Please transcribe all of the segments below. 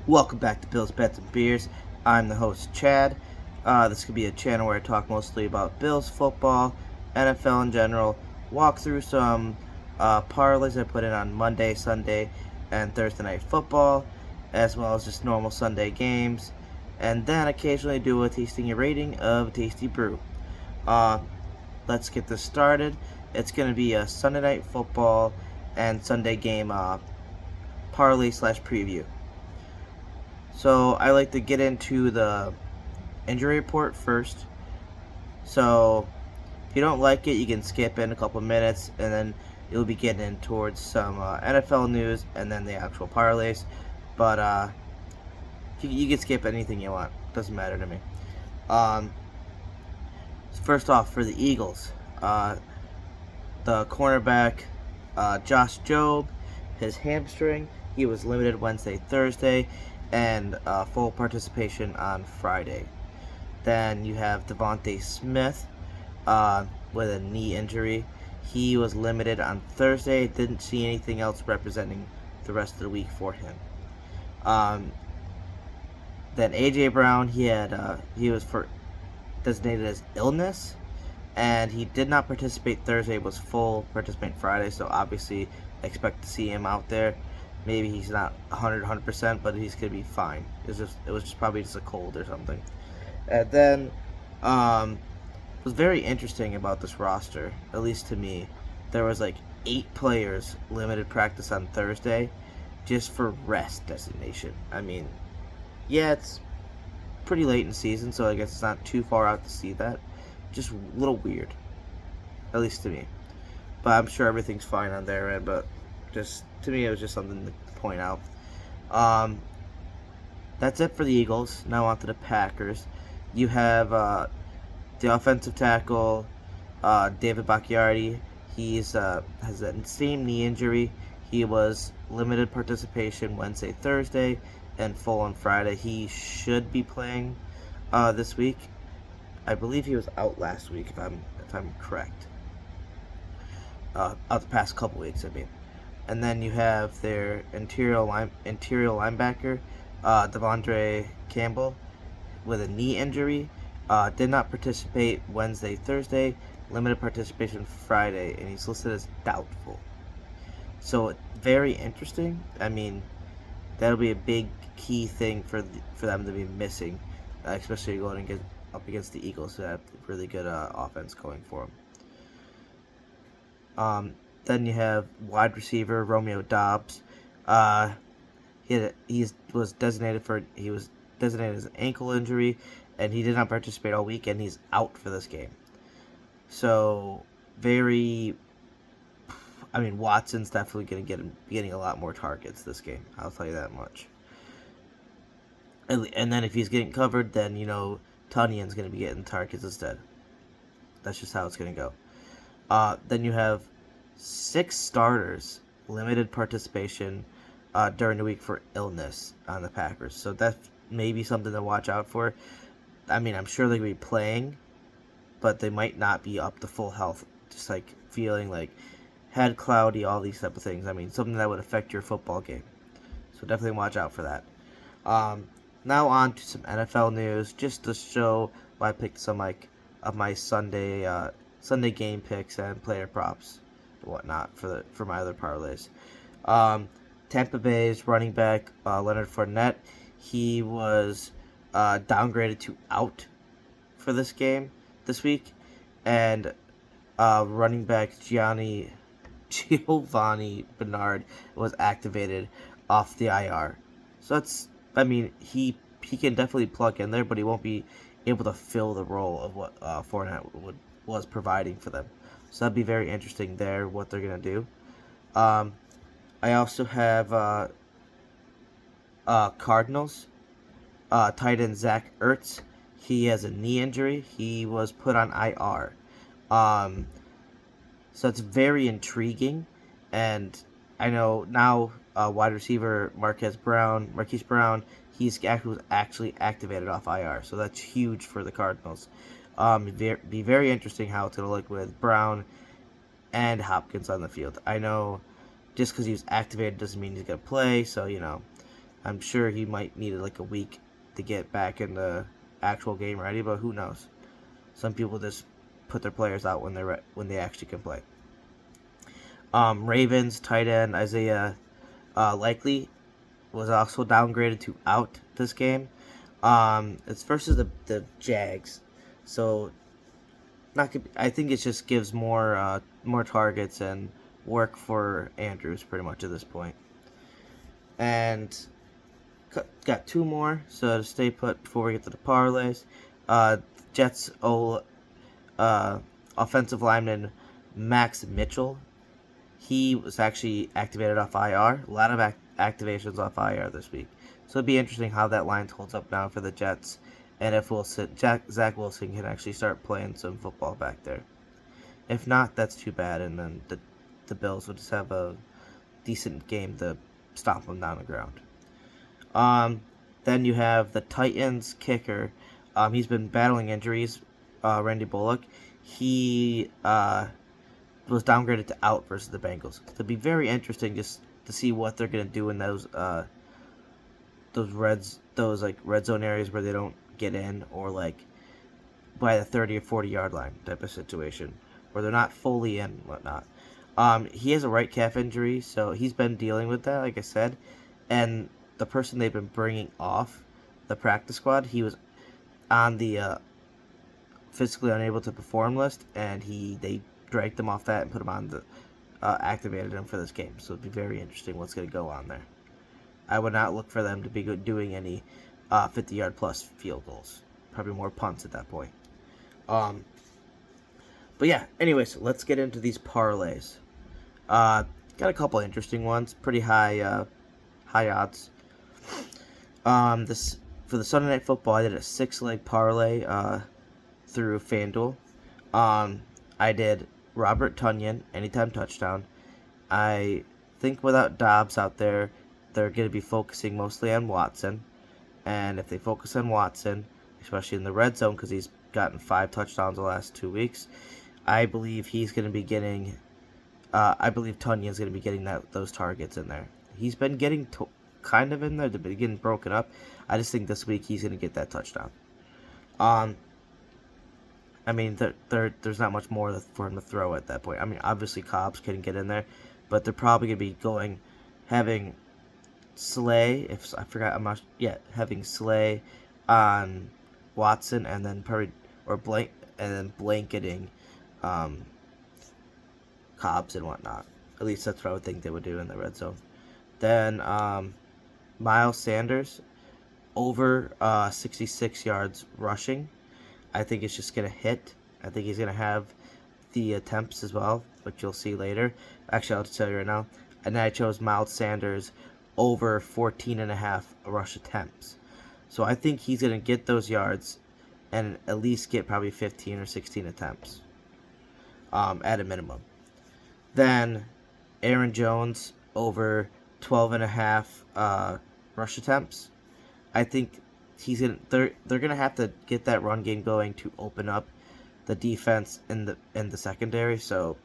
Welcome back to Bills, Bets, and Beers. I'm the host, Chad. This could be a channel where I talk mostly about Bills football, NFL in general, walk through some parlays I put in on Monday, Sunday, and Thursday night football, as well as just normal Sunday games, and then occasionally do a tasting and rating of a tasty brew. Let's get this started. It's going to be a Sunday night football and Sunday game parlay / preview. So I like to get into the injury report first. So if you don't like it, you can skip in a couple minutes, and then you'll be getting in towards some NFL news and then the actual parlays. But you can skip anything you want. Doesn't matter to me. First off, for the Eagles, the cornerback Josh Jobe, his hamstring, he was limited Wednesday, Thursday, and full participation on Friday. Then you have Devontae Smith with a knee injury. He was limited on Thursday. Didn't see anything else representing the rest of the week for him. Then A.J. Brown, he was designated as illness, and he did not participate Thursday. Was full participant Friday, so obviously expect to see him out there. Maybe he's not 100%, but he's gonna be fine. It was just probably just a cold or something. And then, was very interesting about this roster, at least to me. There was like 8 players limited practice on Thursday, just for rest designation. I mean, yeah, it's pretty late in the season, so I guess it's not too far out to see that. Just a little weird, at least to me. But I'm sure everything's fine on their end, but just to me, it was just something to point out. That's it for the Eagles. Now on to the Packers. You have the offensive tackle, David Bakhtiari. He's has that same knee injury. He was limited participation Wednesday, Thursday, and full on Friday. He should be playing this week. I believe he was out last week, if I'm correct. Out the past couple weeks, I mean. And then you have their interior linebacker, Devondre Campbell, with a knee injury. Did not participate Wednesday, Thursday. Limited participation Friday, and he's listed as doubtful. So very interesting. I mean, that'll be a big key thing for them to be missing, especially going up against the Eagles, who have really good offense going for them. Then you have wide receiver Romeo Doubs. He was designated as an ankle injury, and he did not participate all week, and he's out for this game. So Watson's definitely going to getting a lot more targets this game. I'll tell you that much. And then if he's getting covered, then Tunion's going to be getting targets instead. That's just how it's going to go. Then you have 6 starters limited participation during the week for illness on the Packers. So that's maybe something to watch out for. I mean, I'm sure they're going to be playing, but they might not be up to full health. Just like feeling like head cloudy, all these type of things. I mean, something that would affect your football game. So definitely watch out for that. Now on to some NFL news, just to show why I picked some of my Sunday game picks and player props and whatnot for my other parlays. Tampa Bay's running back Leonard Fournette, he was downgraded to out for this week, and running back Giovanni Bernard was activated off the IR. So he can definitely plug in there, but he won't be able to fill the role of what Fournette was providing for them. So that'd be very interesting there, what they're going to do. I also have Cardinals tight end Zach Ertz. He has a knee injury. He was put on IR. So it's very intriguing. And I know now wide receiver Marquise Brown, he's actually activated off IR. So that's huge for the Cardinals. Be very interesting how it's going to look with Brown and Hopkins on the field. I know just because he was activated doesn't mean he's going to play. So, I'm sure he might need like a week to get back in the actual game ready, but who knows? Some people just put their players out when they actually can play. Ravens tight end Isaiah Likely was also downgraded to out this game. It's versus the Jags, so I think it just gives more targets and work for Andrews pretty much at this point. And got two more, so to stay put before we get to the parlays. Jets offensive lineman Max Mitchell. He was actually activated off IR. A lot of activations off IR this week. So it'd be interesting how that line holds up now for the Jets, and if Zach Wilson can actually start playing some football back there. If not, that's too bad, and then the Bills will just have a decent game to stomp them down the ground. Then you have the Titans kicker. He's been battling injuries. Randy Bullock. He was downgraded to out versus the Bengals. It'll be very interesting just to see what they're gonna do in those red zone areas where they don't get in, or like by the 30 or 40 yard line type of situation where they're not fully in and whatnot. He has a right calf injury, so he's been dealing with that, like I said. And the person they've been bringing off the practice squad, he was on the physically unable to perform list, and they dragged him off that and put him on the activated him for this game. So it'd be very interesting what's going to go on there. I would not look for them to be doing any 50-yard plus field goals. Probably more punts at that point. But yeah, anyways, let's get into these parlays. Got a couple interesting ones, pretty high odds. For the Sunday Night Football, I did a 6-leg parlay through FanDuel. I did Robert Tonyan anytime touchdown. I think without Dobbs out there, they're going to be focusing mostly on Watson. And if they focus on Watson, especially in the red zone, because he's gotten 5 touchdowns the last 2 weeks, I believe he's going to be getting. I believe Tonyan's going to be getting those targets in there. He's been getting kind of in there. They've been getting broken up. I just think this week he's going to get that touchdown. I mean, there's not much more for him to throw at that point. I mean, obviously Cobbs can get in there, but they're probably going to be having Slay, having Slay on Watson, and then blanketing Cobbs and whatnot. At least that's what I would think they would do in the red zone. Then Miles Sanders over 66 yards rushing. I think it's just going to hit. I think he's going to have the attempts as well, which you'll see later. Actually, I'll just tell you right now. And then I chose Miles Sanders over 14.5 rush attempts. So I think he's going to get those yards and at least get probably 15 or 16 attempts at a minimum. Then Aaron Jones over 12.5 rush attempts. I think they're gonna have to get that run game going to open up the defense in the secondary. So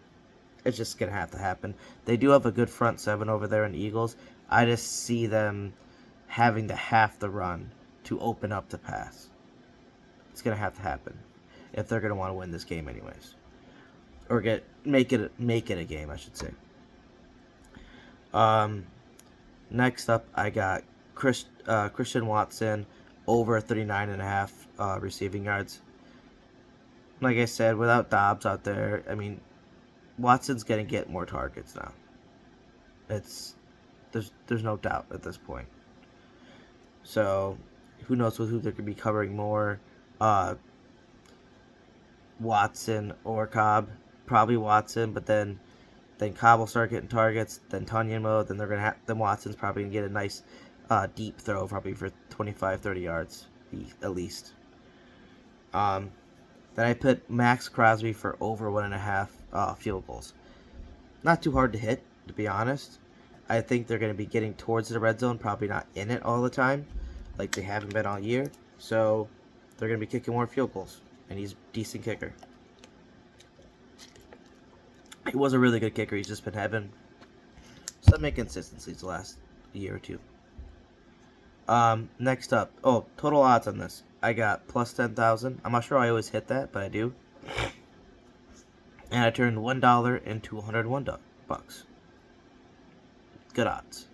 it's just gonna have to happen. They do have a good front seven over there in the Eagles. I just see them having to have the run to open up the pass. It's gonna have to happen if they're gonna want to win this game anyways, or make it a game, I should say. Next up, I got Christian Watson over 39.5 receiving yards. Like I said, without Dobbs out there, I mean, Watson's gonna get more targets now. There's no doubt at this point. So who knows who they're gonna be covering more, Watson or Cobb. Probably Watson, but then Cobb will start getting targets. Then Tonyan will. Then Watson's probably gonna get a nice deep throw, probably for 25-30 yards at least. Then I put Max Crosby for over 1.5 field goals. Not too hard to hit, to be honest. I think they're going to be getting towards the red zone, probably not in it all the time, like they haven't been all year. So they're going to be kicking more field goals, and he's a decent kicker. He was a really good kicker. He's just been having some inconsistencies the last year or two. Next up, oh, total odds on this. I got plus 10,000. I'm not sure I always hit that, but I do. And I turned $1 into $101. Good odds.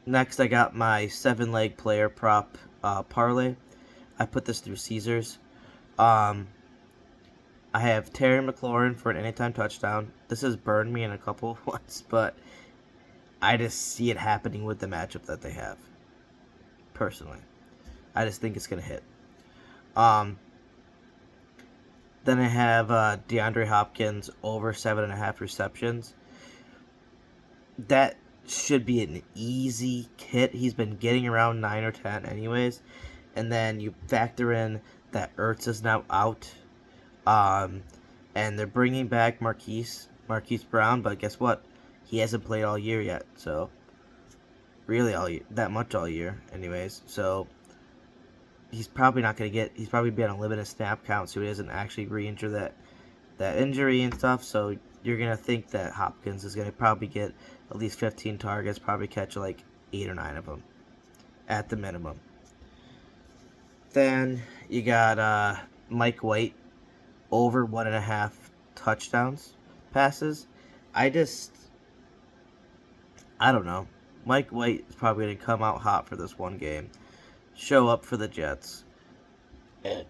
Next I got my 7-leg player prop parlay. I put this through Caesars. I have Terry McLaurin for an anytime touchdown. This has burned me in a couple once, but I just see it happening with the matchup that they have. Personally, I just think it's gonna hit. Then I have DeAndre Hopkins over 7.5 receptions. That should be an easy hit. He's been getting around 9 or 10 anyways. And then you factor in that Ertz is now out. And they're bringing back Marquise Brown, but guess what? He hasn't played all year yet. So, really that much all year anyways. So, he's probably not going to get... He's probably been on a limited snap count, so he doesn't actually re-injure that injury and stuff. So, you're going to think that Hopkins is going to probably get at least 15 targets, probably catch like 8 or 9 of them at the minimum. Then you got Mike White over 1.5 touchdowns passes. I don't know. Mike White is probably going to come out hot for this one game. Show up for the Jets. It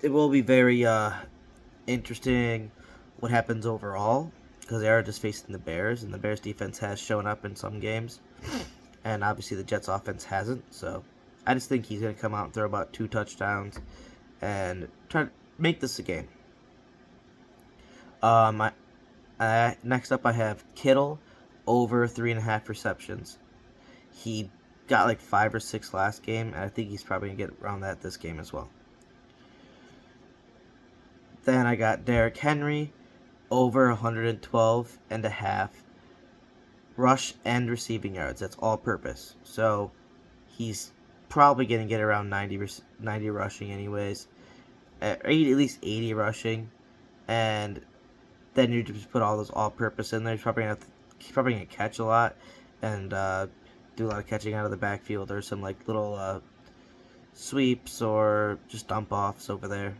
will be very interesting what happens overall, because they are just facing the Bears, and the Bears defense has shown up in some games, and obviously the Jets offense hasn't. So I just think he's going to come out and throw about 2 touchdowns and try to make this a game. Next up I have Kittle over 3.5 receptions. He got like 5 or 6 last game, and I think he's probably going to get around that this game as well. Then I got Derrick Henry over 112.5 rush and receiving yards. That's all purpose. So he's probably going to get around 90 rushing anyways. At least 80 rushing. And then you just put all those all purpose in there. He's probably going to catch a lot and do a lot of catching out of the backfield, or some like little sweeps or just dump offs over there.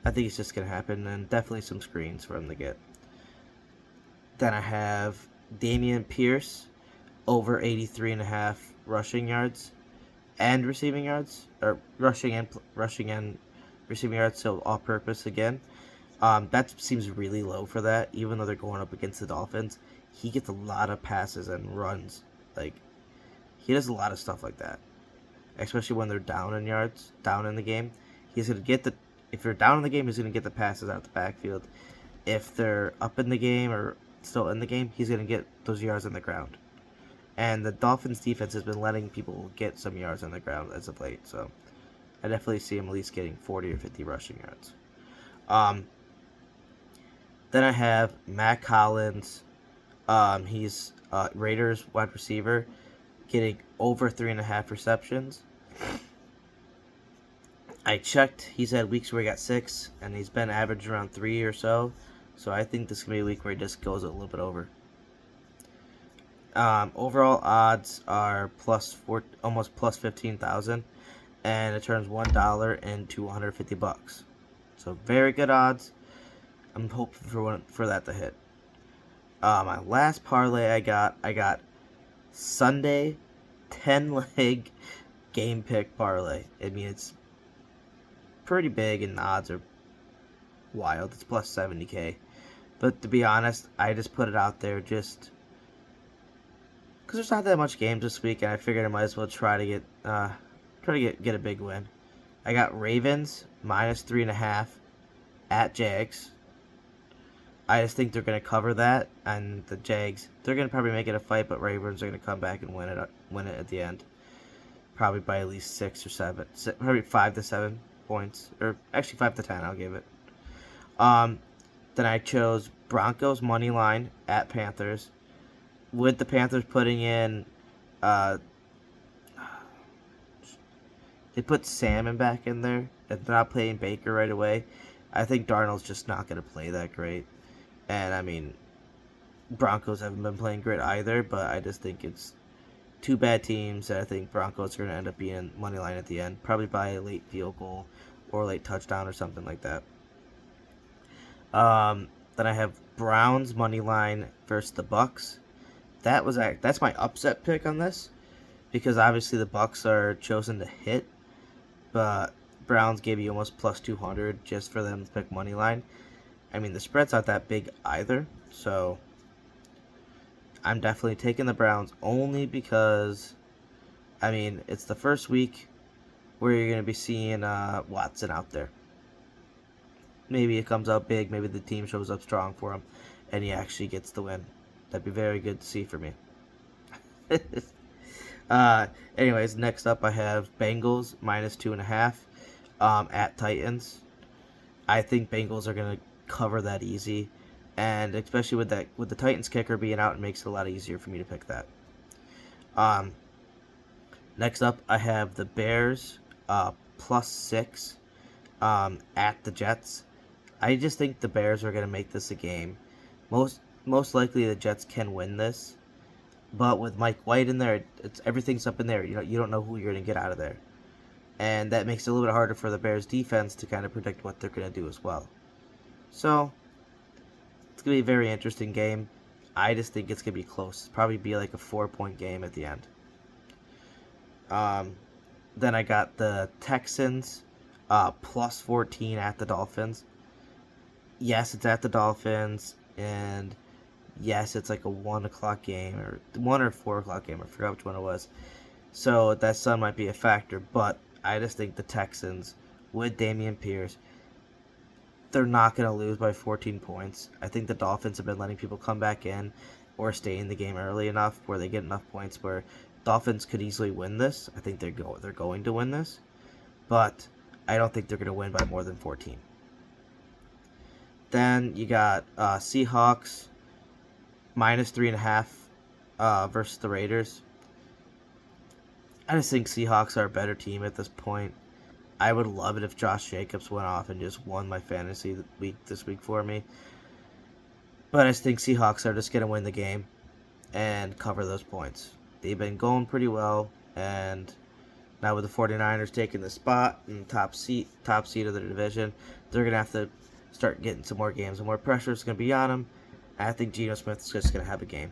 I think it's just going to happen, and definitely some screens for him to get. Then I have Dameon Pierce over 83.5 rushing yards and receiving yards, or rushing and receiving yards, so all purpose again. That seems really low for that, even though they're going up against the Dolphins. He gets a lot of passes and runs. Like, he does a lot of stuff like that, especially when they're down in yards, down in the game. He's going to get if they're down in the game, he's going to get the passes out the backfield. If they're up in the game or still in the game, he's going to get those yards on the ground. And the Dolphins defense has been letting people get some yards on the ground as of late, so I definitely see him at least getting 40 or 50 rushing yards. Then I have Matt Collins. He's Raiders wide receiver, getting over 3.5 receptions. I checked. He's had weeks where he got 6, and he's been average around 3 or so. So I think this is going to be a week where he just goes a little bit over. Overall odds are almost plus 15,000, and it turns $1 into $150. So very good odds. I'm hoping for that to hit. My last parlay I got Sunday 10-leg game pick parlay. I mean, it's pretty big, and the odds are wild. It's plus 70K. But to be honest, I just put it out there just because there's not that much games this week, and I figured I might as well try to get a big win. I got Ravens minus 3.5 at Jags. I just think they're going to cover that, and the Jags, they're going to probably make it a fight, but Ravens are going to come back and win it at the end. Probably by at least 6 or 7, probably 5 to 7 points, or actually 5 to 10, I'll give it. Then I chose Broncos money line at Panthers, with the Panthers putting in, they put Salmon back in there, and they're not playing Baker right away. I think Darnold's just not going to play that great. And, I mean, Broncos haven't been playing great either, but I just think it's two bad teams that I think Broncos are going to end up being money line at the end, probably by a late field goal or late touchdown or something like that. Then I have Browns money line versus the Bucks. That's my upset pick on this, because obviously the Bucks are chosen to hit, but Browns gave you almost plus 200 just for them to pick money line. I mean, the spread's not that big either, so I'm definitely taking the Browns only because, I mean, it's the first week where you're going to be seeing Watson out there. Maybe it comes out big, maybe the team shows up strong for him, and he actually gets the win. That'd be very good to see for me. Anyways, next up I have Bengals minus 2.5 at Titans. I think Bengals are gonna cover that easy, and especially with the Titans kicker being out, it makes it a lot easier for me to pick that. Next up I have the Bears plus 6 at the Jets. I just think the Bears are gonna make this a game. Most likely the Jets can win this. But with Mike White in there, everything's up in there. You don't know who you're going to get out of there. And that makes it a little bit harder for the Bears defense to kind of predict what they're going to do as well. So, it's going to be a very interesting game. I just think it's going to be close. It'll probably be like a 4-point game at the end. Then I got the Texans plus 14 at the Dolphins. Yes, it's at the Dolphins, and yes, it's like a 1 o'clock game, or 1 or 4 o'clock game. I forgot which one it was. So that sun might be a factor, but I just think the Texans, with Dameon Pierce, they're not going to lose by 14 points. I think the Dolphins have been letting people come back in or stay in the game early enough where they get enough points where Dolphins could easily win this. I think they're going to win this, but I don't think they're going to win by more than 14. Then you got Seahawks minus 3.5 versus the Raiders. I just think Seahawks are a better team at this point. I would love it if Josh Jacobs went off and just won my fantasy this week for me. But I just think Seahawks are just going to win the game and cover those points. They've been going pretty well, and now with the 49ers taking the spot in top seat of the division, they're going to have to start getting some more games, and more pressure is going to be on them. I think Geno Smith is just going to have a game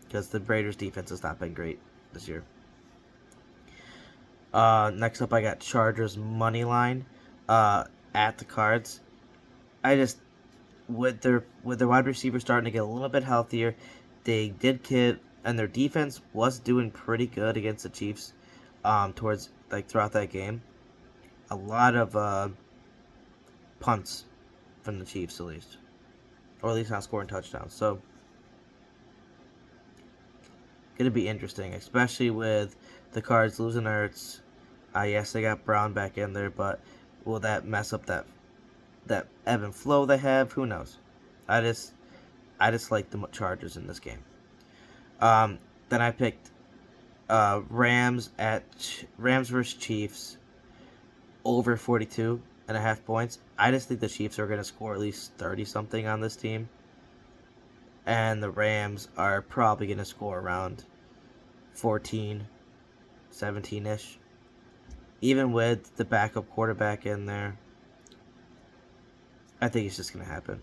because the Raiders' defense has not been great this year. Next up, I got Chargers money line at the Cards. I just with their wide receiver starting to get a little bit healthier, they did and their defense was doing pretty good against the Chiefs throughout that game. A lot of punts from the Chiefs, at least. Or at least not scoring touchdowns. So, going to be interesting, especially with the Cards losing Ertz. Yes, they got Brown back in there, but will that mess up that ebb and flow they have? Who knows? I just like the Chargers in this game. Then I picked Rams versus Chiefs over 42.5 points. I just think the Chiefs are going to score at least 30-something on this team. And the Rams are probably going to score around 14, 17-ish. Even with the backup quarterback in there, I think it's just going to happen.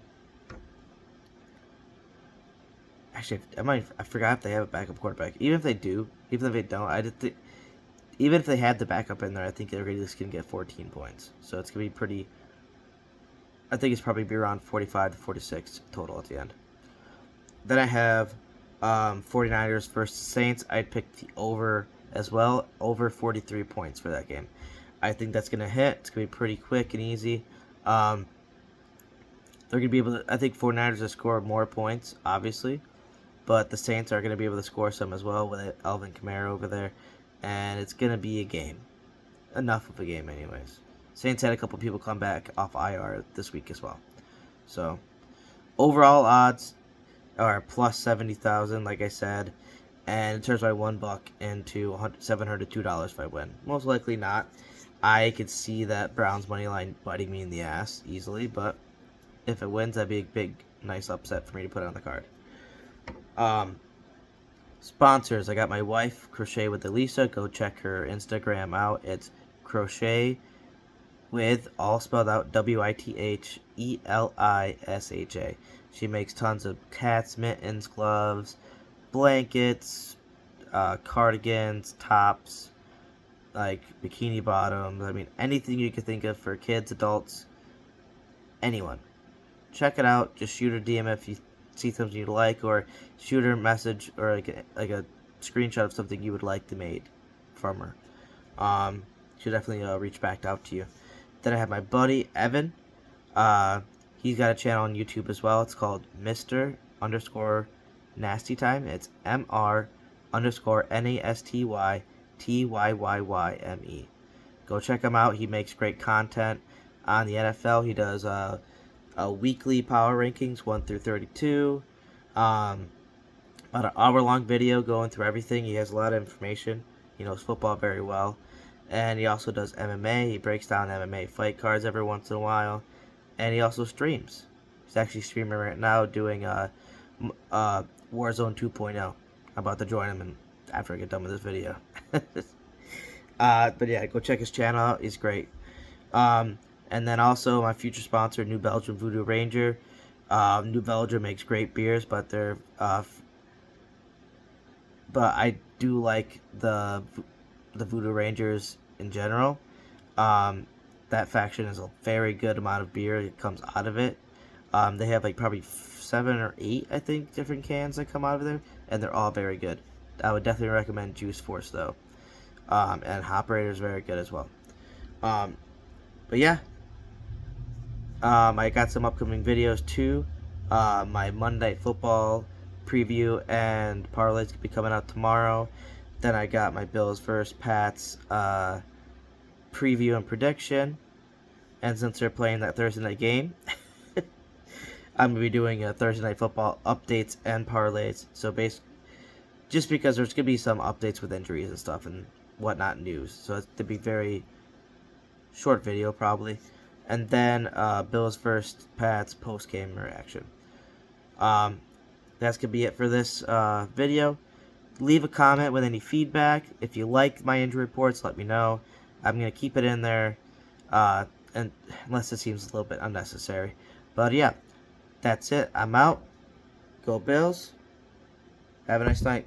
Actually, I forgot if they have a backup quarterback. Even if they do, even if they don't, even if they had the backup in there, I think they're just going to get 14 points. So it's going to be pretty. I think it's probably be around 45 to 46 total at the end. Then I have 49ers versus Saints. I'd pick the over as well, over 43 points for that game. I think that's going to hit. It's going to be pretty quick and easy. They're going to be able to. I think 49ers will score more points, obviously. But the Saints are going to be able to score some as well with Alvin Kamara over there. And it's going to be a game. Enough of a game anyways. Saints had a couple people come back off IR this week as well. So, overall odds are plus 70,000, like I said. And it turns my $1 into $702 if I win. Most likely not. I could see that Browns money line biting me in the ass easily. But if it wins, that'd be a big, nice upset for me to put on the card. Sponsors, I got my wife, Crochet with Elisa. Go check her Instagram out. It's crochet with, all spelled out, WITHELISHA. She makes tons of hats, mittens, gloves, blankets, cardigans, tops, like bikini bottoms. I mean, anything you could think of for kids, adults, anyone. Check it out. Just shoot her DM if you see something you like, or shoot her a message or like a screenshot of something you would like to made from her. She'll definitely reach back out to you. Then I have my buddy Evan. He's got a channel on YouTube as well. It's called Mr. _Nasty Time. It's MR_NASTYTYYYME. Go check him out. He makes great content on the NFL. He does a weekly power rankings 1 through 32. About an hour-long video going through everything. He has a lot of information. He knows football very well. And he also does MMA. He breaks down MMA fight cards every once in a while. And he also streams. He's actually streaming right now doing Warzone 2.0. I'm about to join him after I get done with this video. But yeah, go check his channel out. He's great. And then also my future sponsor, New Belgium Voodoo Ranger. New Belgium makes great beers, but they're but I do like the Voodoo Rangers in general. That faction is a very good amount of beer that comes out of it. They have like probably 7 or 8, I think, different cans that come out of there, and they're all very good. I would definitely recommend Juice Force though. And Hoperator is very good as well. But yeah, I got some upcoming videos too. My Monday Night Football preview and parlays could be coming out tomorrow. Then I got my Bills vs. Pats preview and prediction. And since they're playing that Thursday night game, I'm going to be doing Thursday Night Football updates and parlays. So just because there's going to be some updates with injuries and stuff and whatnot news. So it's to be very short video probably. And then Bills vs. Pats post-game reaction. That's going to be it for this video. Leave a comment with any feedback. If you like my injury reports, let me know. I'm going to keep it in there, and unless it seems a little bit unnecessary. But yeah, that's it. I'm out. Go Bills. Have a nice night.